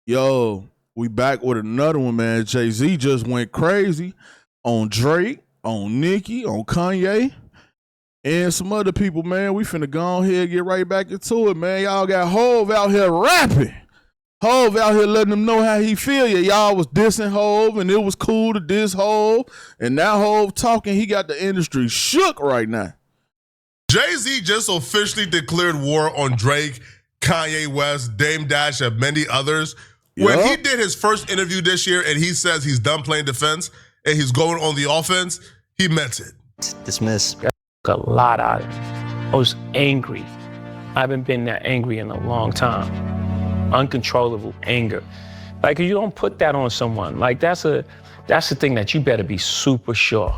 Yo, we back with another one, man. Jay-Z just went crazy on Drake, on Nicki, on Kanye, and some other people, man. We finna go on here and get right back into it, man. Y'all got Hov out here rapping. Hov out here letting them know how he feel. Y'all was dissing Hov, and it was cool to diss Hov. And now Hov talking, he got the industry shook right now. Jay-Z just officially declared war on Drake, Kanye West, Dame Dash, and many others. When he did his first interview this year and he says he's done playing defense and he's going on the offense, he meant it. Dismiss. A lot out of it. I was angry. I haven't been that angry in a long time. Uncontrollable anger. Like, you don't put that on someone. Like, that's the thing that you better be super sure.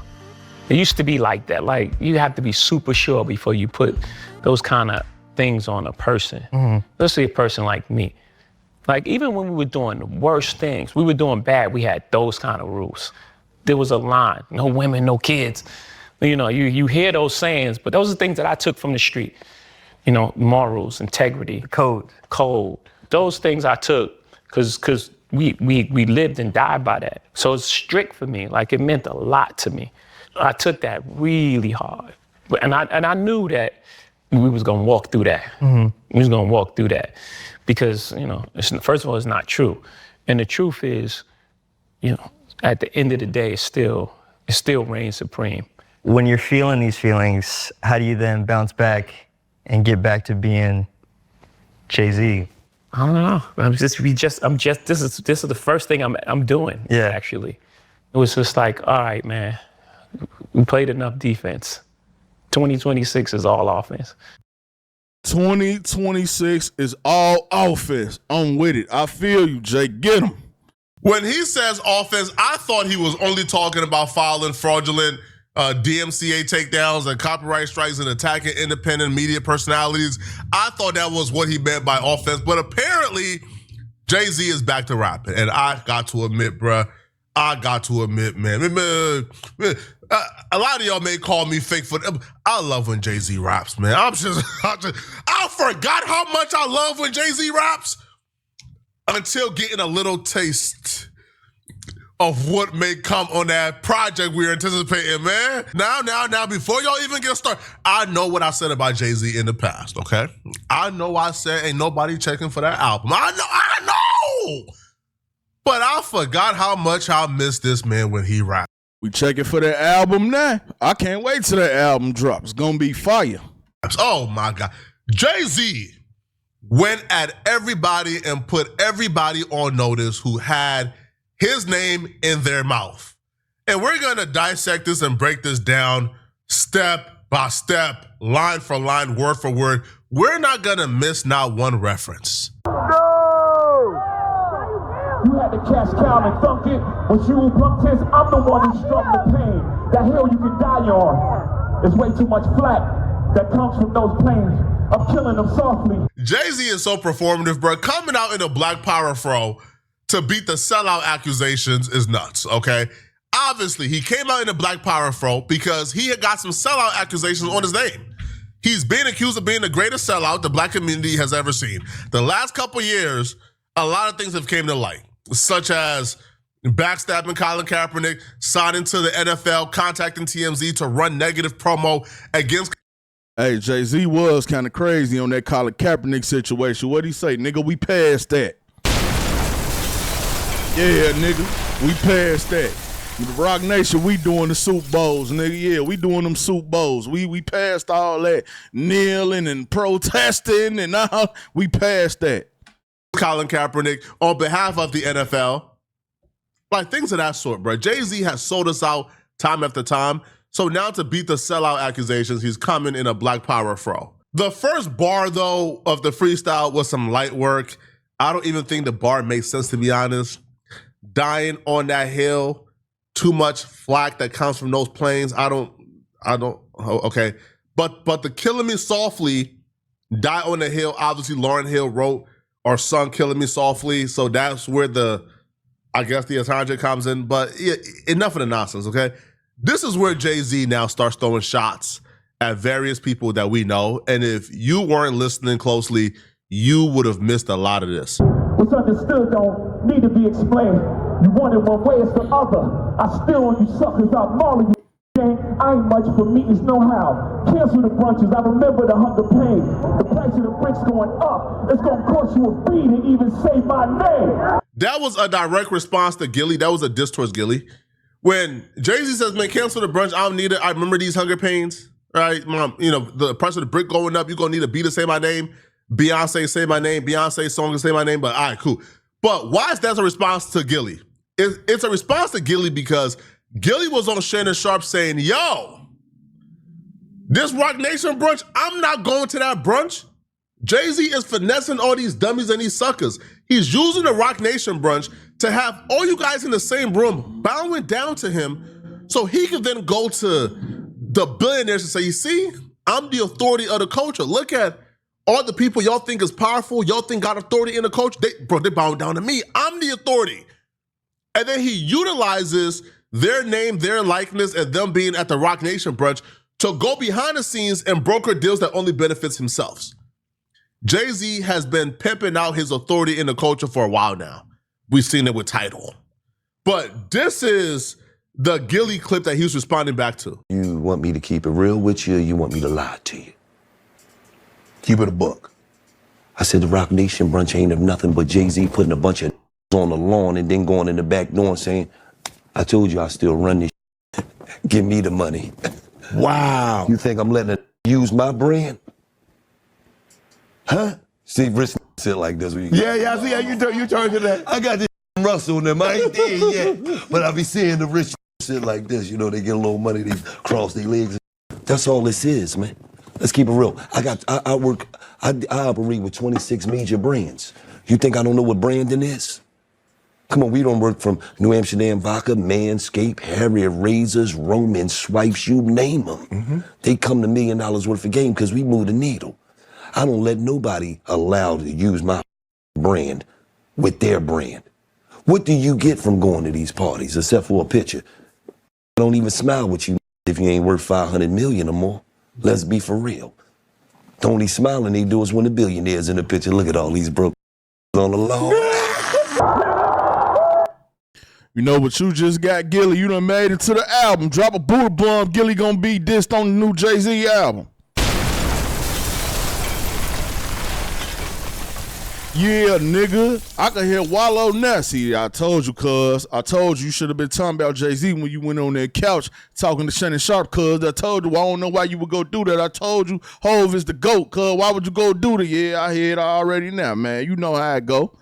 It used to be like that. Like, you have to be super sure before you put those kind of things on a person, especially a person like me. Like, even when we were doing the worst things, we were doing bad, we had those kind of rules. There was a line, no women, no kids. You know, you hear those sayings, but those are things that I took from the street. You know, morals, integrity. Code. Those things I took because we lived and died by that. So it's strict for me, like it meant a lot to me. I took that really hard. And I knew that we was gonna walk through that. We was gonna walk through that. Because, you know, first of all, it's not true. And the truth is, you know, at the end of the day, it still reigns supreme. When you're feeling these feelings, how do you then bounce back and get back to being Jay-Z? I don't know. This is the first thing I'm doing. Yeah. Actually, it was just like, all right, man, we played enough defense. 2026 is all offense. 2026 is all offense. I'm with it. I feel you, Jay. Get him. When he says offense, I thought he was only talking about filing fraudulent DMCA takedowns and copyright strikes and attacking independent media personalities. I thought that was what he meant by offense, but apparently Jay-Z is back to rapping. And I got to admit, man, a lot of y'all may call me fake for them. I love when Jay-Z raps, man. I forgot how much I love when Jay-Z raps until getting a little taste of what may come on that project we're anticipating, man. Now, before y'all even get started, I know what I said about Jay-Z in the past, okay? I know I said ain't nobody checking for that album. I know! But I forgot how much I miss this man when he raps. We checking for that album now. I can't wait till that album drops. It's gonna be fire. Oh my God. Jay-Z went at everybody and put everybody on notice who had his name in their mouth. And we're gonna dissect this and break this down step by step, line for line, word for word. We're not gonna miss not one reference. You had to cash cow and thunk it. When you bumped his, I'm the one who struck the pain. That hill you can die on. There's way too much flack that comes from those planes. I'm killing them softly. Jay-Z is so performative, bro. Coming out in a Black Power fro to beat the sellout accusations is nuts, okay? Obviously, he came out in a Black Power fro because he had got some sellout accusations on his name. He's being accused of being the greatest sellout the Black community has ever seen. The last couple years, a lot of things have came to light, such as backstabbing Colin Kaepernick, signing to the NFL, contacting TMZ to run negative promo against. Hey, Jay-Z was kind of crazy on that Colin Kaepernick situation. What'd he say? Nigga, we passed that. Yeah, nigga, we passed that. The Rock Nation, we doing the Super Bowls, nigga. Yeah, we doing them Super Bowls. We passed all that kneeling and protesting and all. We passed that. Colin Kaepernick on behalf of the NFL. Like things of that sort, bro. Jay-Z has sold us out time after time. So now to beat the sellout accusations, he's coming in a Black Power fro. The first bar, though, of the freestyle was some light work. I don't even think the bar makes sense, to be honest. Dying on that hill, too much flack that comes from those planes. Okay. But the Killing Me Softly, Die on the Hill, obviously Lauryn Hill wrote or sung Killing Me Softly. So that's where the entendre comes in. But yeah, enough of the nonsense, okay? This is where Jay-Z now starts throwing shots at various people that we know. And if you weren't listening closely, you would have missed a lot of this. What's understood don't need to be explained. You want it one way, it's the other. I still on you suckers, I'm mauling you. I ain't much for meetings, no how. Cancel the brunches, I remember the hunger pain. The price of the bricks going up. It's gonna cost you a fee to even say my name. That was a direct response to Gilly. That was a diss towards Gilly. When Jay-Z says, man, cancel the brunch, I don't need it. I remember these hunger pains, right? Mom, you know, the price of the brick going up, you're gonna need a beat to say my name. Beyonce say my name, Beyonce song to say my name, but all right, cool. But why is that a response to Gilly? It's a response to Gilly because Gilly was on Shannon Sharp saying, yo, this Rock Nation brunch, I'm not going to that brunch. Jay-Z is finessing all these dummies and these suckers. He's using the Rock Nation brunch to have all you guys in the same room bowing down to him so he can then go to the billionaires and say, you see, I'm the authority of the culture. Look at all the people y'all think is powerful, y'all think got authority in the culture. They bowing down to me. I'm the authority. And then he utilizes their name, their likeness, and them being at the Rock Nation brunch to go behind the scenes and broker deals that only benefits himself. Jay-Z has been pimping out his authority in the culture for a while now. We've seen it with Tidal. But this is the Gilly clip that he was responding back to. You want me to keep it real with you, or you want me to lie to you? Keep it a buck. I said the Rock Nation brunch ain't of nothing but Jay-Z putting a bunch of on the lawn and then going in the back door and saying, I told you I still run this Give me the money. Wow. You think I'm letting it use my brand? Huh? See, Rich sit like this. Yeah, I see how you turn to that. I got this Russell in them. I ain't there yet. But I be seeing the rich sit like this. You know, they get a little money, they cross their legs. That's all this is, man. Let's keep it real. I operate with 26 major brands. You think I don't know what branding is? Come on, we don't work from New Amsterdam Vodka, Manscaped, Harrier Razors, Roman Swipes, you name them. Mm-hmm. They come to $1 million worth of game because we move the needle. I don't let nobody allow to use my brand with their brand. What do you get from going to these parties except for a picture? I don't even smile with you if you ain't worth 500 million or more. Let's be for real. The only smiling they do is when the billionaires in the picture. Look at all these broke on the lawn. You know what you just got, Gilly? You done made it to the album. Drop a Buddha bomb. Gilly gonna be dissed on the new Jay-Z album. Yeah, nigga. I can hear Wallow now. See, I told you, cuz. I told you should have been talking about Jay-Z when you went on that couch talking to Shannon Sharp, cuz. I told you, I don't know why you would go do that. I told you, Hov is the GOAT, cuz. Why would you go do that? Yeah, I hear it already now, man. You know how it go.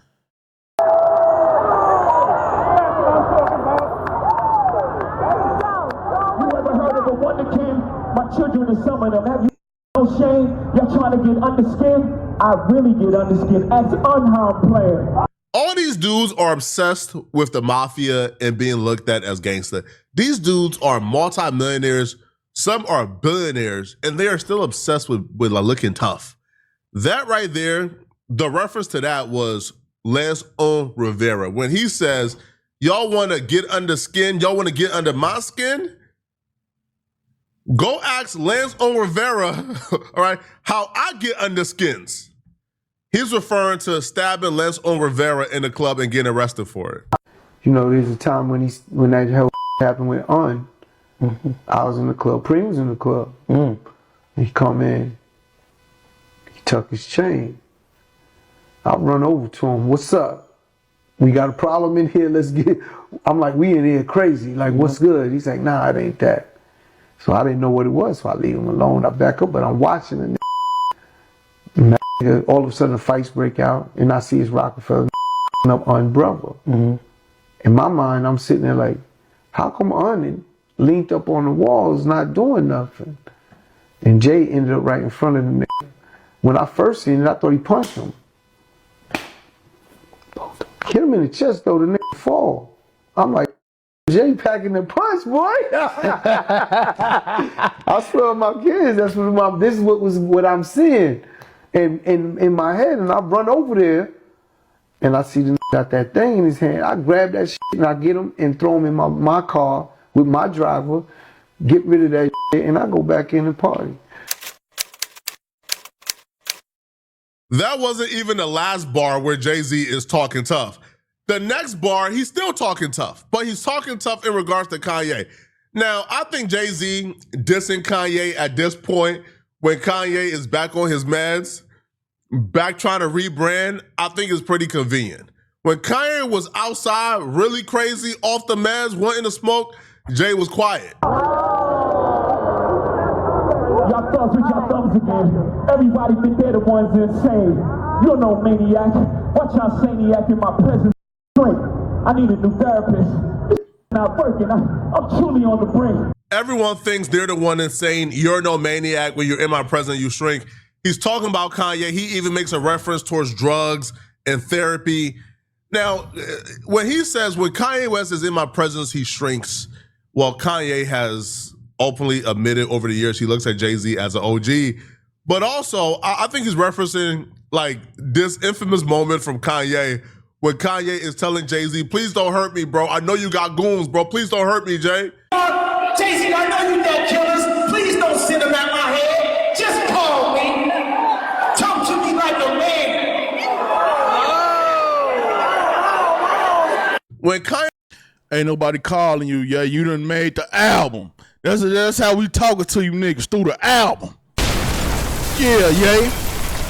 Children and some of them, have you no shame? Y'all trying to get under skin? I really get under skin as unharmed player. All these dudes are obsessed with the mafia and being looked at as gangster. These dudes are multimillionaires. Some are billionaires, and they are still obsessed with like looking tough. That right there, the reference to that was Lance Rivera. When he says, y'all want to get under skin, y'all want to get under my skin? Go ask Lance Rivera, all right, how I get under skins. He's referring to stabbing Lance Rivera in the club and getting arrested for it. You know, there's a time when that whole happened with On. Mm-hmm. I was in the club, Preem was in the club. Mm. He come in, he tuck his chain. I run over to him, what's up? We got a problem in here, let's get, I'm like, we in here crazy, like what's good? He's like, nah, it ain't that. So I didn't know what it was, so I leave him alone. I back up, but I'm watching the all of a sudden the fights break out, and I see his Rockefeller up on brother. Mm-hmm. In my mind, I'm sitting there like, how come On leaned up on the walls not doing nothing? And Jay ended up right in front of the nigga. When I first seen it, I thought he punched him. Hit him in the chest though, the nigga fall. I'm like, Jay packing the punch, boy. I swear my kids, this is what I'm seeing in my head, and I run over there and I see the got that thing in his hand. I grab that shit and I get him and throw him in my car with my driver, get rid of that shit, and I go back in and party. That wasn't even the last bar where Jay-Z is talking tough. The next bar, he's still talking tough, but he's talking tough in regards to Kanye. Now, I think Jay-Z dissing Kanye at this point, when Kanye is back on his meds, back trying to rebrand, I think is pretty convenient. When Kanye was outside, really crazy, off the meds, wanting to smoke, Jay was quiet. Y'all thugs with y'all thumbs again. Everybody think they're the ones insane. You're no maniac. Watch y'all saniac in my presence. I need a new therapist. This not working. I'm truly on the brink. Everyone thinks they're the one insane. You're no maniac. When you're in my presence, you shrink. He's talking about Kanye. He even makes a reference towards drugs and therapy. Now, when he says, when Kanye West is in my presence, he shrinks. Well, Kanye has openly admitted over the years he looks at Jay-Z as an OG. But also, I think he's referencing like this infamous moment from Kanye when Kanye is telling Jay-Z, please don't hurt me, bro. I know you got goons, bro. Please don't hurt me, Jay. Jay-Z, I know you got killers. Please don't send them at my head. Just call me. Talk to me like a man. When Kanye... Ain't nobody calling you, yeah. You done made the album. That's how we talking to you niggas, through the album. Yeah, yay.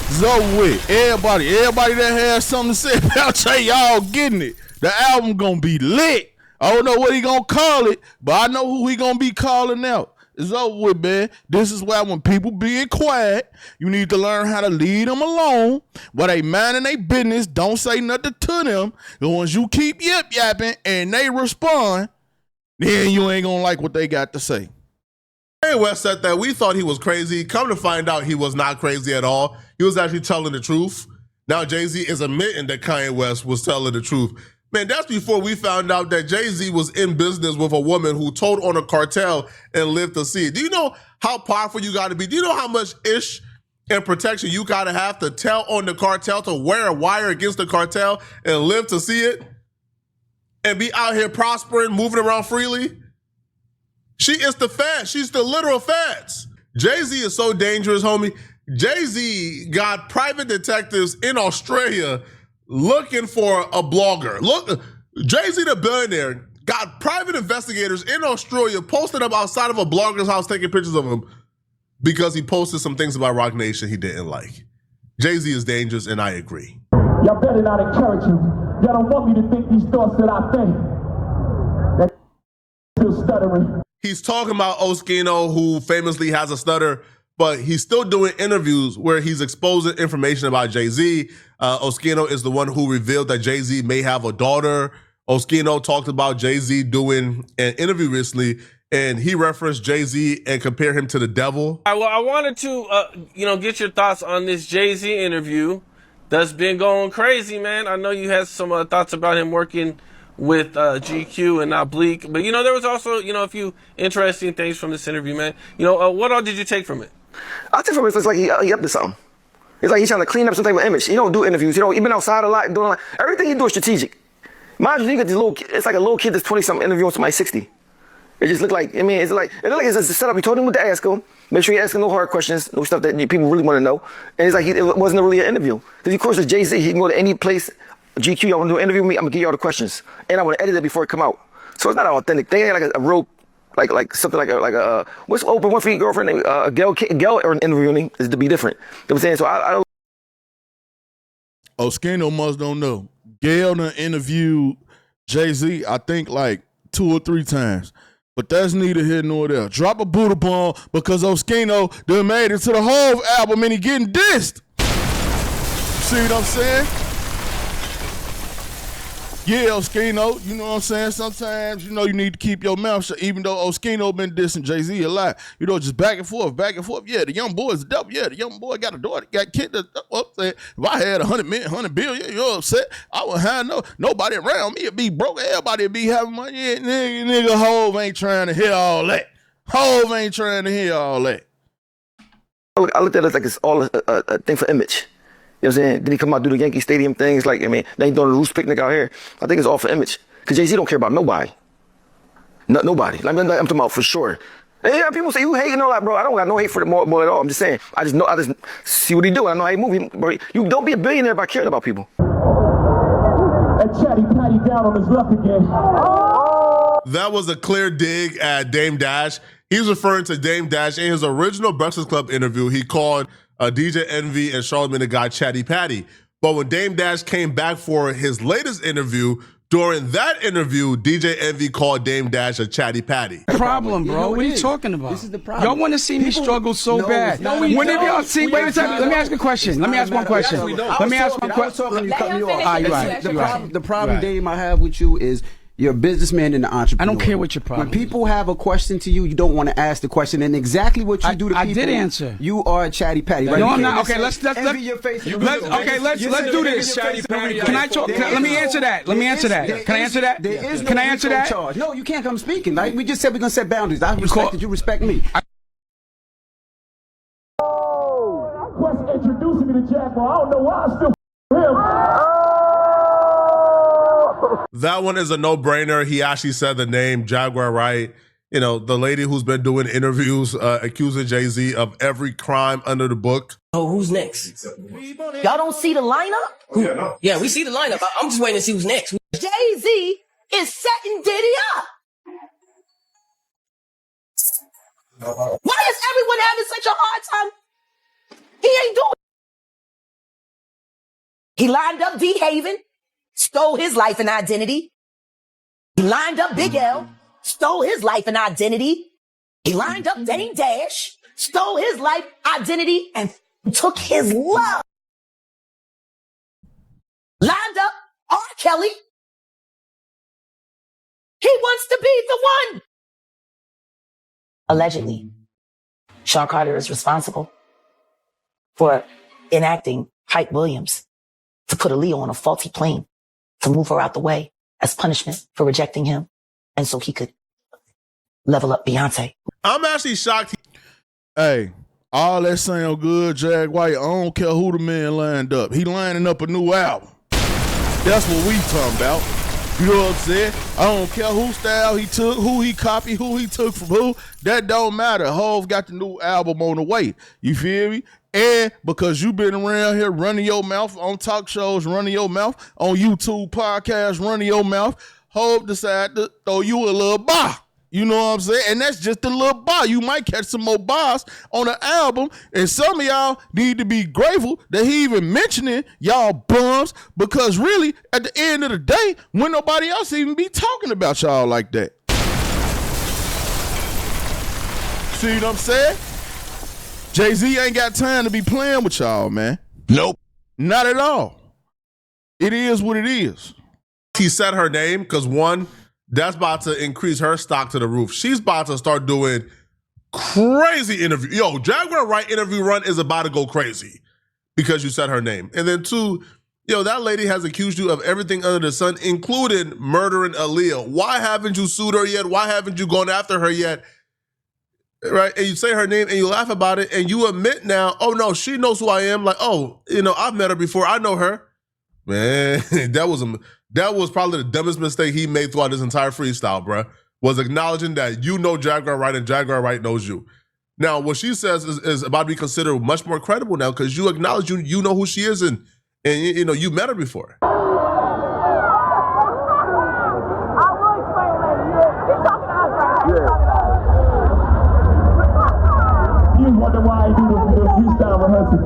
It's over with. Everybody that has something to say about Jay, y'all getting it. The album gonna be lit. I don't know what he gonna call it, but I know who he gonna be calling out. It's over with, man. This is why when people being quiet, you need to learn how to leave them alone. While they minding their business, don't say nothing to them. And once you keep yip-yapping and they respond, then you ain't gonna like what they got to say. Kanye West said that we thought he was crazy. Come to find out, he was not crazy at all. He was actually telling the truth. Now Jay-Z is admitting that Kanye West was telling the truth. Man, that's before we found out that Jay-Z was in business with a woman who told on a cartel and lived to see it. Do you know how powerful you got to be? Do you know how much ish and protection you got to have to tell on the cartel, to wear a wire against the cartel and live to see it? And be out here prospering, moving around freely? She is the feds. She's the literal feds. Jay-Z is so dangerous, homie. Jay-Z got private detectives in Australia looking for a blogger. Look, Jay-Z the billionaire got private investigators in Australia posted up outside of a blogger's house taking pictures of him because he posted some things about Rock Nation he didn't like. Jay-Z is dangerous, and I agree. Y'all better not encourage him. Y'all don't want me to think these thoughts that I think. That still stuttering. He's talking about Oskino, who famously has a stutter, but he's still doing interviews where he's exposing information about Jay-Z. Oskino is the one who revealed that Jay-Z may have a daughter. Oskino talked about Jay-Z doing an interview recently, and he referenced Jay-Z and compared him to the devil. Well, I wanted to, get your thoughts on this Jay-Z interview that's been going crazy, man. I know you had some thoughts about him working with GQ and not Bleak, but there was also a few interesting things from this interview, man. What all did you take from it? I take from it, it's like he up to something. It's like he's trying to clean up some type of image. He don't do interviews. He been outside a lot, doing everything he do is strategic. Mind you, you get this little kid, it's like a little kid that's 20-something interviewing somebody 60. It just look like, it's like it's a setup. He told him what to ask him. Make sure you ask him no hard questions, no stuff that people really want to know. And it's like it wasn't really an interview. Because of course, with Jay-Z, he can go to any place. GQ, y'all want to do an interview with me? I'm gonna give you all the questions, and I want to edit it before it come out. So it's not an authentic thing. It ain't like a real, like something like a what's Oprah Winfrey girlfriend name? Gail or an interviewing is to be different. You know what I'm saying? So I don't. Oskino must don't know. Gail done interviewed Jay-Z, I think like 2 or 3 times. But that's neither here nor there. Drop a Buddha bomb because Oskino done made it to the whole album and he getting dissed. See what I'm saying? Yeah, Oskino, you know what I'm saying? Sometimes, you need to keep your mouth shut, even though Oskino been dissing Jay-Z a lot. Just back and forth. Yeah, the young boy is dope. Yeah, the young boy got a daughter, got kids. If I had 100 million, 100 billion, you know what I'm saying? I would have nobody around me. It'd be broke. Everybody would be having money. Yeah, nigga, Hov ain't trying to hear all that. Hov ain't trying to hear all that. I looked at it like it's all a thing for image. You know what I'm saying? Then he come out do the Yankee Stadium things like, they ain't doing the Roost picnic out here. I think it's all for image. Because Jay-Z don't care about nobody. Nobody. I'm talking about for sure. Yeah, people say you hating all that, bro. I don't got no hate for the boy at all. I'm just saying. I just see what he do. I know how he move. Bro, you don't be a billionaire by caring about people. And Chatty Patty down on his luck again. That was a clear dig at Dame Dash. He was referring to Dame Dash in his original Breakfast Club interview. He called DJ Envy and Charlamagne the Guy Chatty Patty. But when Dame Dash came back for his latest interview, during that interview, DJ Envy called Dame Dash a Chatty Patty. Problem, bro. What are you talking about? This is the problem. Y'all want to see me struggle so bad. When have y'all seen? Wait a second. Let me ask you a question. Let me ask one question. Let me ask one question. The problem, Dame, I have with you is you're a businessman and an entrepreneur. I don't care what your problem is. When people have a question to you, you don't want to ask the question. And exactly what you do to people. I did answer. You are a chatty patty. Right? No, I'm not. Okay, let's do this. Can I talk? Let me answer that. Can I answer that? Can I answer that? No, you can't come speaking. Like we just said, we're gonna set boundaries. I respect that you respect me. Quest introducing me to Jaguar. I don't know why I still him. That one is a no-brainer. He actually said the name Jaguar Wright. You know, the lady who's been doing interviews accusing Jay-Z of every crime under the book. Oh, who's next? Y'all don't see the lineup? Yeah, we see the lineup. I'm just waiting to see who's next. Jay-Z is setting Diddy up. Why is everyone having such a hard time? He ain't doing it. He lined up D. Haven. Stole his life and identity. He lined up Big L, stole his life and identity. He lined up Dame Dash, stole his life, identity, and took his love. Lined up R. Kelly. He wants to be the one. Allegedly, Sean Carter is responsible for enacting Hype Williams to put Aaliyah on a faulty plane, to move her out the way as punishment for rejecting him, and so he could level up Beyonce. I'm actually shocked. Hey, all that sound good, Jag White. I don't care who the man lined up. He lining up a new album. That's what we talking about. You know what I'm saying? I don't care whose style he took, who he copied, who he took from who. That don't matter. Hov got the new album on the way. You feel me? And because you've been around here running your mouth on talk shows, running your mouth on YouTube podcasts, running your mouth, Hov decided to throw you a little bar. You know what I'm saying? And that's just a little bar. You might catch some more bars on the album. And some of y'all need to be grateful that he even mentioning y'all bums, because really, at the end of the day, when nobody else even be talking about y'all like that. See what I'm saying? Jay-Z ain't got time to be playing with y'all, man. Nope. Not at all. It is what it is. He said her name because, one, that's about to increase her stock to the roof. She's about to start doing crazy interview. Yo, Jaguar Wright interview run is about to go crazy because you said her name. And then two, yo, that lady has accused you of everything under the sun, including murdering Aaliyah. Why haven't you sued her yet? Why haven't you gone after her yet? Right? And you say her name and you laugh about it and you admit now, oh no, she knows who I am. Like, oh, you know, I've met her before. I know her. Man, that was probably the dumbest mistake he made throughout this entire freestyle, bruh, was acknowledging that you know Jaguar Wright and Jaguar Wright knows you. Now, what she says is about to be considered much more credible now because you acknowledge you know who she is and you know, you met her before. You wonder why I do the freestyle rehearsal.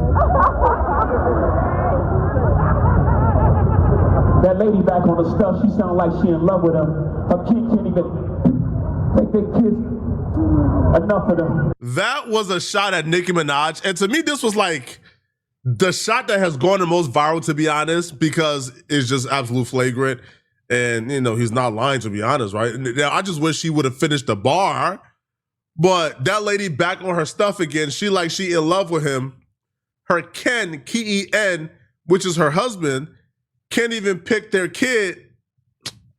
That lady back on the stuff, she sound like she in love with him. Her kid can't even take their kids. Enough of them. That was a shot at Nicki Minaj. And to me, this was like the shot that has gone the most viral, to be honest, because it's just absolute flagrant. And, you know, he's not lying, to be honest, right? Now, I just wish she would have finished the bar. But that lady back on her stuff again, she in love with him. Her Ken, K-E-N, which is her husband, can't even pick their kid.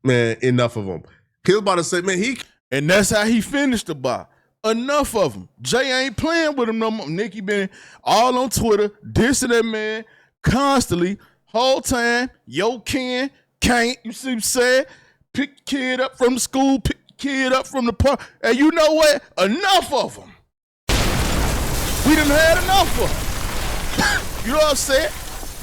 Man, enough of them. He was about to say, man, and that's how he finished the bar. Enough of them. Jay ain't playing with him no more. Nicki been all on Twitter, dissing that man constantly, whole time. Yo, Ken, can't, you see what I'm saying? Pick the kid up from the school, pick the kid up from the park. And you know what? Enough of them. We done had enough of them. You know what I'm saying?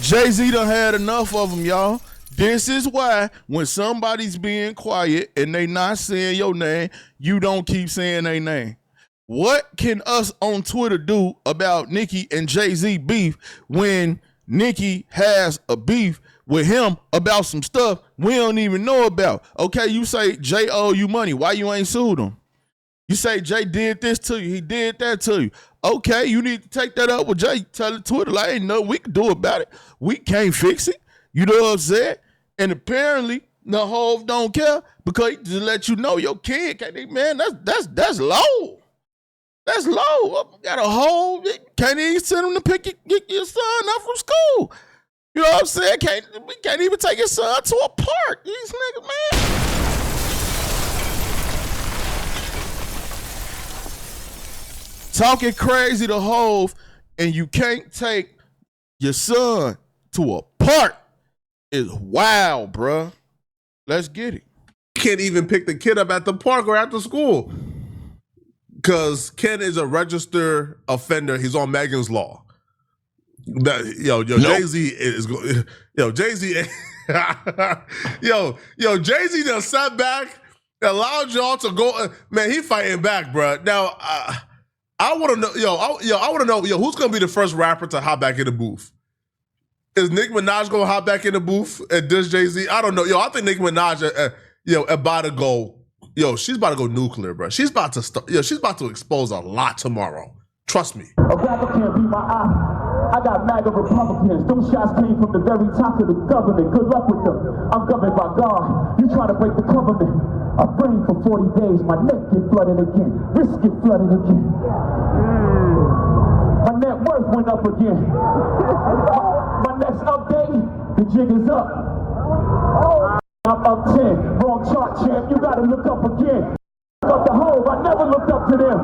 Jay-Z done had enough of them, y'all. This is why when somebody's being quiet and they not saying your name, you don't keep saying their name. What can us on Twitter do about Nicki and Jay-Z beef when Nicki has a beef with him about some stuff we don't even know about? Okay, you say Jay owe you money. Why you ain't sued him? You say Jay did this to you. He did that to you. Okay, you need to take that up with Jay. Tell it Twitter like, ain't nothing we can do about it. We can't fix it. You know what I'm saying? And apparently, the Hov don't care because he just let you know your kid can't. Man, that's low. That's low. Got a Hov. Can't even send him to pick your son up from school. You know what I'm saying? We can't even take your son to a park. These niggas, man. Talking crazy to Hov, and you can't take your son to a park is wild, bruh. Let's get it. You can't even pick the kid up at the park or after school because Ken is a registered offender. He's on Megan's Law. Jay-Z is Jay-Z. Jay-Z done sat back, allowed y'all to go. Man, he fighting back, bruh. Now, I want to know, I want to know, who's gonna be the first rapper to hop back in the booth? Is Nicki Minaj gonna hop back in the booth and diss Jay-Z? I don't know. I think Nicki Minaj, about to go. She's about to go nuclear, bro. She's about to start. She's about to expose a lot tomorrow. Trust me. A rapper can't be my eye. I got MAGA Republicans. Them shots came from the very top of the government. Good luck with them. I'm governed by God. You trying to break the covenant. I brain for 40 days. My neck get flooded again. Wrist get flooded again. My net worth went up again. My next update, the jig is up. I'm up 10. Wrong chart, champ. You gotta look up again. Up the Hov. I never looked up to them.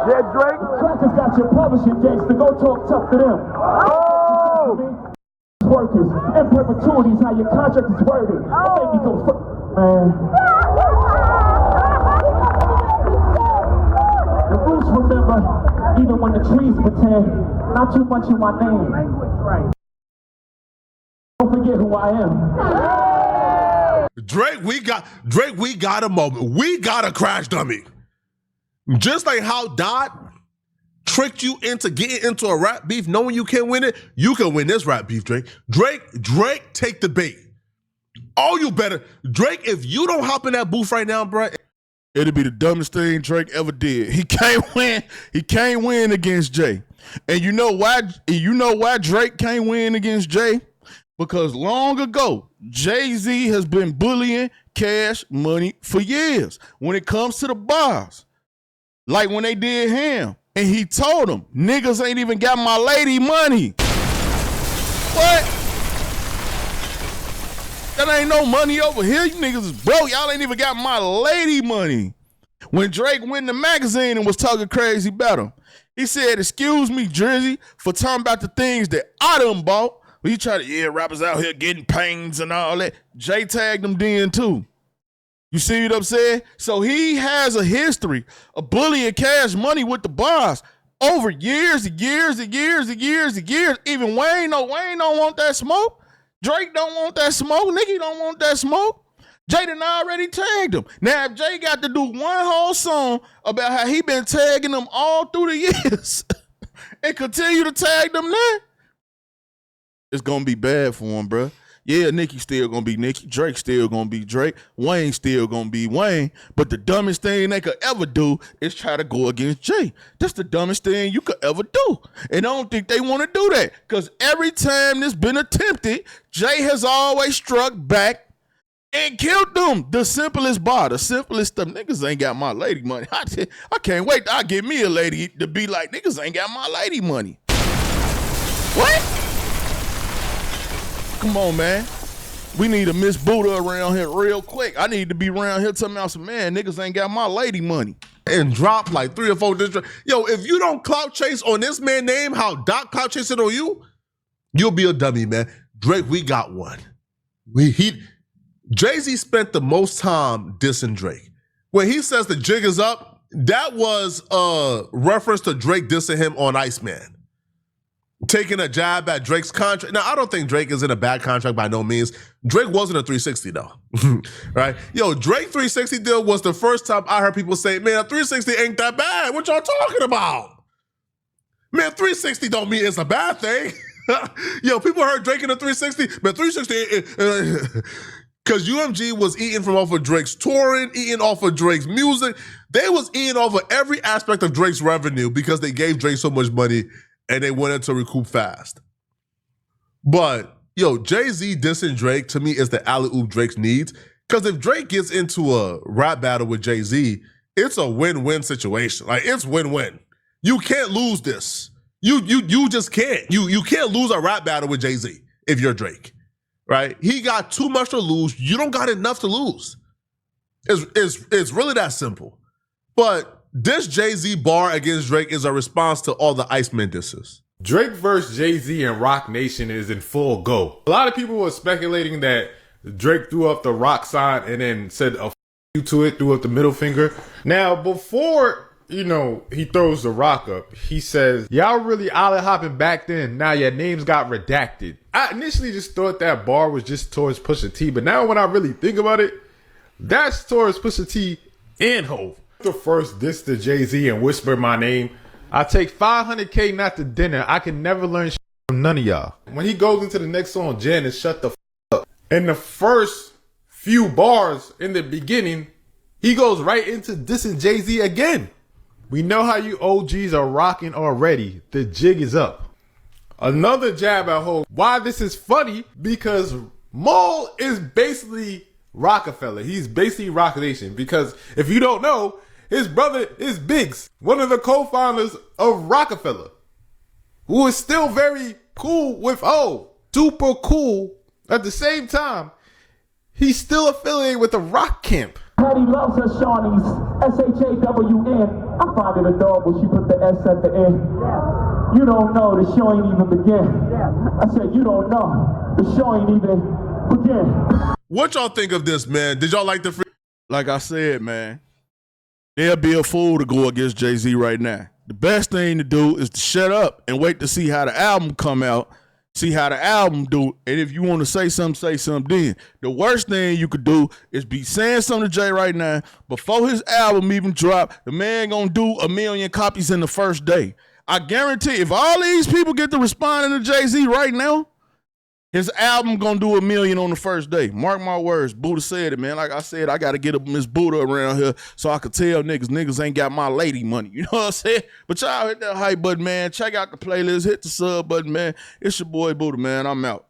Yeah, Drake. Crackers got your publishing gangster. Go talk tough to them. Workers and perpetuities, how your contract is worded. Don't make me go man. The roots remember, even when the trees pretend. Not too much in my name. Don't forget who I am. Drake, we got a moment. We got a crash dummy. Just like how Dot tricked you into getting into a rap beef, knowing you can't win it, you can win this rap beef, Drake. Drake, take the bait. Oh, you better. Drake, if you don't hop in that booth right now, bro, it'll be the dumbest thing Drake ever did. He can't win. He can't win against Jay. And you know why? Drake can't win against Jay? Because long ago, Jay-Z has been bullying Cash Money for years when it comes to the bars. Like when they did him. And he told them, niggas ain't even got my lady money. What? That ain't no money over here. You niggas is broke. Y'all ain't even got my lady money. When Drake went in the magazine and was talking crazy about him, he said, excuse me, Drizzy, for talking about the things that I done bought. He tried to, rappers out here getting pains and all that. Jay tagged them then too. You see what I'm saying? So he has a history of bullying Cash Money with the bars over years and years and years and years and years. Even Wayne don't want that smoke. Drake don't want that smoke. Nicki don't want that smoke. Jay done already tagged him. Now, if Jay got to do one whole song about how he been tagging them all through the years and continue to tag them now, it's going to be bad for him, bro. Yeah, Nicki still gonna be Nicki. Drake still gonna be Drake. Wayne still gonna be Wayne. But the dumbest thing they could ever do is try to go against Jay. That's the dumbest thing you could ever do. And I don't think they want to do that. Because every time this been attempted, Jay has always struck back and killed them. The simplest bar, the simplest stuff. Niggas ain't got my lady money. I can't wait. I'll get me a lady to be like, niggas ain't got my lady money. What? Come on, man. We need a Miss Buddha around here real quick. I need to be around here telling me some, man, niggas ain't got my lady money. And drop like 3 or 4 distracts. Yo, if you don't clout chase on this man name, how Doc clout chasing on you, you'll be a dummy, man. Drake, we got one. Jay-Z spent the most time dissing Drake. When he says the jig is up, that was a reference to Drake dissing him on Iceman. Taking a jab at Drake's contract. Now, I don't think Drake is in a bad contract by no means. Drake wasn't a 360 though, right? Yo, Drake 360 deal was the first time I heard people say, man, a 360 ain't that bad. What y'all talking about? Man, 360 don't mean it's a bad thing. Yo, people heard Drake in a 360, but 360, because UMG was eating from off of Drake's touring, eating off of Drake's music. They was eating off of every aspect of Drake's revenue because they gave Drake so much money and they wanted to recoup fast. But, yo, Jay-Z dissing Drake, to me, is the alley-oop Drake needs. Because if Drake gets into a rap battle with Jay-Z, it's a win-win situation. Like, it's win-win. You can't lose this. You just can't. You can't lose a rap battle with Jay-Z if you're Drake, right? He got too much to lose. You don't got enough to lose. It's really that simple. But this Jay-Z bar against Drake is a response to all the Iceman disses. Drake versus Jay-Z and Rock Nation is in full go. A lot of people were speculating that Drake threw up the rock sign and then said a you to it, threw up the middle finger. Now, before, he throws the rock up, he says, y'all really island hopping back then. Now your names got redacted. I initially just thought that bar was just towards Pusha T, but now when I really think about it, that's towards Pusha T and Hov. The first diss to Jay-Z and whisper my name. I take $500K not to dinner. I can never learn shit from none of y'all. When he goes into the next song, Janice, shut the up. In the first few bars in the beginning, he goes right into dissing Jay-Z again. We know how you OGs are rocking already. The jig is up. Another jab at Hov. Why this is funny? Because Maul is basically Rockefeller. He's basically Rock Nation. Because if you don't know, his brother is Biggs, one of the co-founders of Rockefeller, who is still very cool with super cool. At the same time, he's still affiliated with the Rock Camp. Patty loves her Shawnees, S-H-A-W-N. I find it adorable she put the S at the end. You don't know, the show ain't even begin. I said, you don't know, the show ain't even begin. What y'all think of this, man? Did y'all like the free? Like I said, man, they'll be a fool to go against Jay-Z right now. The best thing to do is to shut up and wait to see how the album come out, see how the album do, and if you want to say something then. The worst thing you could do is be saying something to Jay right now. Before his album even drop, the man gonna do 1 million copies in the first day. I guarantee if all these people get to responding to Jay-Z right now, his album gonna do 1 million on the first day. Mark my words. Buddha said it, man. Like I said, I gotta get a Miss Buddha around here so I could tell niggas ain't got my lady money. You know what I'm saying? But y'all hit that hype button, man. Check out the playlist. Hit the sub button, man. It's your boy Buddha, man. I'm out.